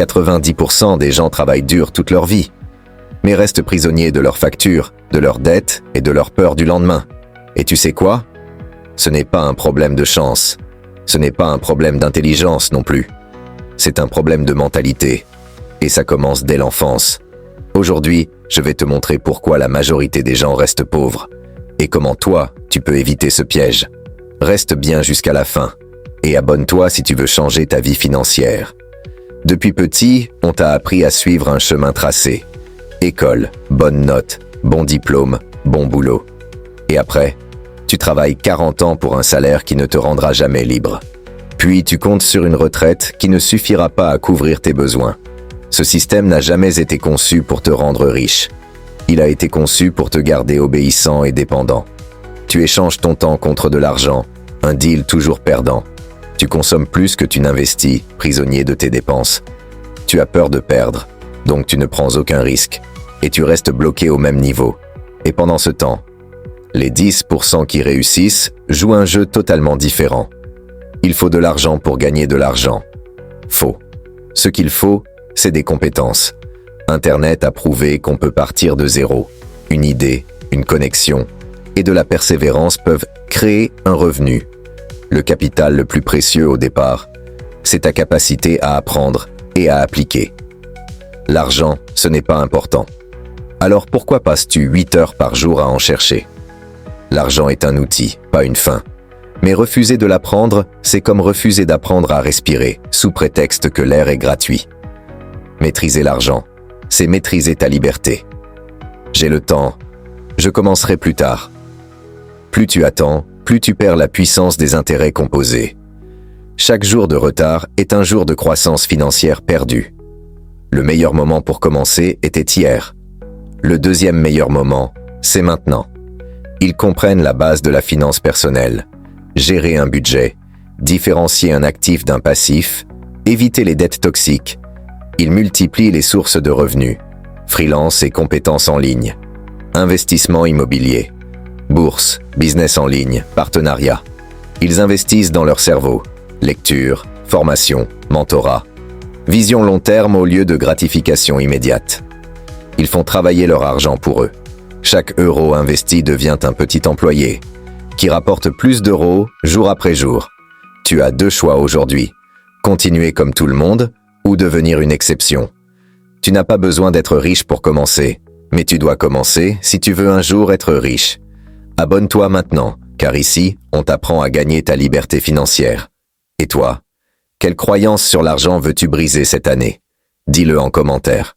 90% des gens travaillent dur toute leur vie, mais restent prisonniers de leurs factures, de leurs dettes et de leur peur du lendemain. Et tu sais quoi? Ce n'est pas un problème de chance. Ce n'est pas un problème d'intelligence non plus. C'est un problème de mentalité. Et ça commence dès l'enfance. Aujourd'hui, je vais te montrer pourquoi la majorité des gens restent pauvres. Et comment toi, tu peux éviter ce piège. Reste bien jusqu'à la fin. Et abonne-toi si tu veux changer ta vie financière. Depuis petit, on t'a appris à suivre un chemin tracé. École, bonne note, bon diplôme, bon boulot. Et après, tu travailles 40 ans pour un salaire qui ne te rendra jamais libre. Puis tu comptes sur une retraite qui ne suffira pas à couvrir tes besoins. Ce système n'a jamais été conçu pour te rendre riche. Il a été conçu pour te garder obéissant et dépendant. Tu échanges ton temps contre de l'argent, un deal toujours perdant. Tu consommes plus que tu n'investis, prisonnier de tes dépenses. Tu as peur de perdre, donc tu ne prends aucun risque. Et tu restes bloqué au même niveau. Et pendant ce temps, les 10% qui réussissent jouent un jeu totalement différent. Il faut de l'argent pour gagner de l'argent. Faux. Ce qu'il faut, c'est des compétences. Internet a prouvé qu'on peut partir de zéro. Une idée, une connexion et de la persévérance peuvent créer un revenu. Le capital le plus précieux au départ, c'est ta capacité à apprendre et à appliquer. L'argent, ce n'est pas important. Alors pourquoi passes-tu 8 heures par jour à en chercher? L'argent est un outil, pas une fin. Mais refuser de l'apprendre, c'est comme refuser d'apprendre à respirer, sous prétexte que l'air est gratuit. Maîtriser l'argent, c'est maîtriser ta liberté. J'ai le temps, je commencerai plus tard. Plus tu attends, plus tu perds la puissance des intérêts composés. Chaque jour de retard est un jour de croissance financière perdue. Le meilleur moment pour commencer était hier. Le deuxième meilleur moment, c'est maintenant. Ils comprennent la base de la finance personnelle. Gérer un budget, différencier un actif d'un passif, éviter les dettes toxiques. Ils multiplient les sources de revenus, freelance et compétences en ligne, investissement immobilier, bourse, business en ligne, partenariat. Ils investissent dans leur cerveau, lecture, formation, mentorat, vision long terme au lieu de gratification immédiate. Ils font travailler leur argent pour eux. Chaque euro investi devient un petit employé, qui rapporte plus d'euros jour après jour. Tu as deux choix aujourd'hui, continuer comme tout le monde ou devenir une exception. Tu n'as pas besoin d'être riche pour commencer, mais tu dois commencer si tu veux un jour être riche. Abonne-toi maintenant, car ici, on t'apprend à gagner ta liberté financière. Et toi, quelle croyance sur l'argent veux-tu briser cette année? Dis-le en commentaire.